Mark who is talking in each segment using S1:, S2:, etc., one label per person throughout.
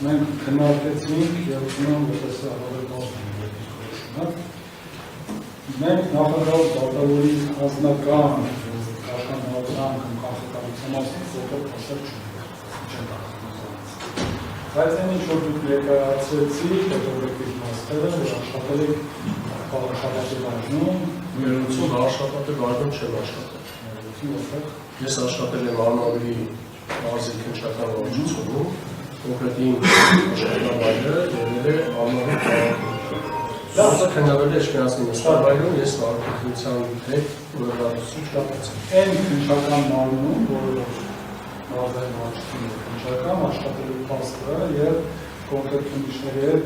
S1: մենք քննարկեցինք եւ ուզում եմ որպես հավելող մենք նախագահ Բաղդասարյանի անձնական աշխատանքան կամ կանխատեսության մասին որտեղ խոսել չունենք բայց այն ինչ որ դուք ներկայացրեցիք հետո մասերը որ աշխատել եք քաղաքապետարանում
S2: ներողություն աշխատել այդում չեմ աշխատել ես աշխատել եմ Արմավիրի մարզի քննչական վարչությունում կոնկրետ իմ աշխատավայրը եղել է Արմավիր քաղաքում Դարձը քննարկել է Էջմիածնի նստավայրում, ես վարչության հետ ուղղվածություն չկապեցի։
S1: Այն քննչական մարմնում, որը մարզային վարչությունը քննչական աշխատելու փաստը եւ կոնկրետ քննիչների հետ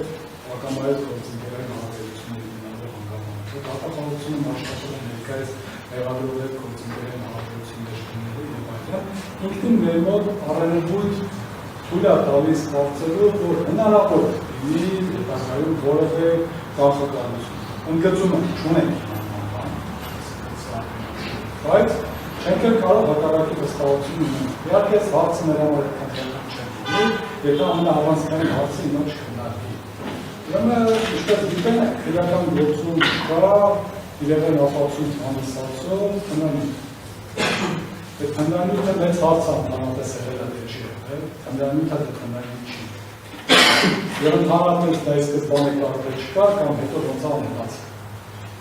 S1: ակամայից գործընկերային հարաբերությունների ունենալու հանգամանքը։ Դատախազությունը աշխատել է ներկայիս մեղադրողի հետ գործընկերային հարաբերություններ ունենալու եւ այլն։ Ինքնին մեր մոտ առանձնույթ թույլ է տալիս կարծելու, որ հնարավոր է լինի հետագայում որևէ կանխատեսություն։ Ընդգծումը չունենք բայց չենք էլ կարող հակառակի վստահություն ունենալ։ Իհարկե այս հարցը մեր համար այդքան չենք լինի, եթե ամենահավանցային հարցը հիմա չքննարկվի։ Ուրեմն ինչպես գիտեն, քրեական գործում կա իրավեն ապացույց հանդիսացող քննանյութ։ Այդ քննանյութը մեծ հարց է ընդհանրապես եղել է չի եղել, քննանյութը դա քննանյութ չի։ Եվ ընդհանրապես դա սկզբանե կարելի չկա կամ հետո ոնց է մտածել։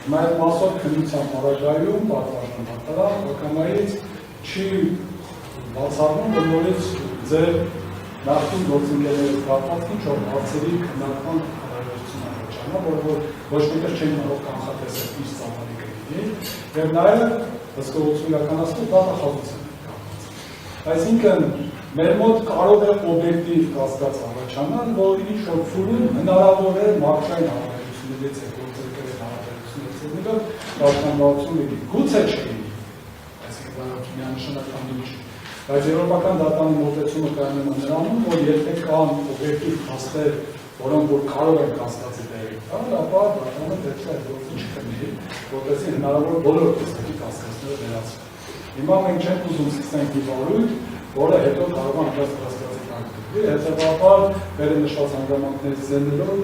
S1: Հիմա այդ մասով քննության պարագայում պատվարժան դատարան ակամայից չի բացառվում, որ նորից ձեր նախկին գործընկերների կապված ինչ-որ հարցերի քննարկման հարաբերություն առաջանա, որը ոչ մեկը չեն կարող կանխատեսել ինչ ծավալի կլինի, եւ նաեւ հսկողություն իրականացնել դատախազության կապված։ Այսինքն մեր մոտ կարող է օբյեկտիվ կասկած առաջանալ, որ ինչ-որ փուլում հնարավոր է մարդկային հարաբերություններից հետո Դաշնամբարությունների գուցե չլինի, այսինքն միանշանական ինչ, բայց եվրոպական դատանի մոտեցումը կայանում է նրանում, որ եթե կան օբյեկտիվ փաստեր, որոնք որ կարող են կասկածի տեղի տալ, ապա դատանը պետք է այդ գործը չքննի, որպեսզի հնարավոր բոլոր տեսակի կասկածները վերացվեն։ Հիմա մենք չենք ուզում սկսենք դիվարույթ, որը հետո կարող է անկած կասկածի տակ գտնվի, հետևաբար վերը նշված հանգամանքներից զեննելով,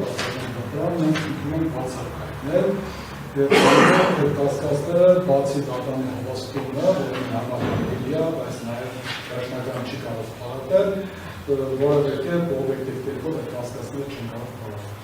S1: մենք ուզում ենք բացառկայնել Եվ կասկածները բացի դատանի հավաստումը, որը համախմբելի է, բայց նաև դաշնական չի կարող փառատել, որը պետք է օբյեկտիվ կերպով այդ կասկածները չեն կարող փառատել։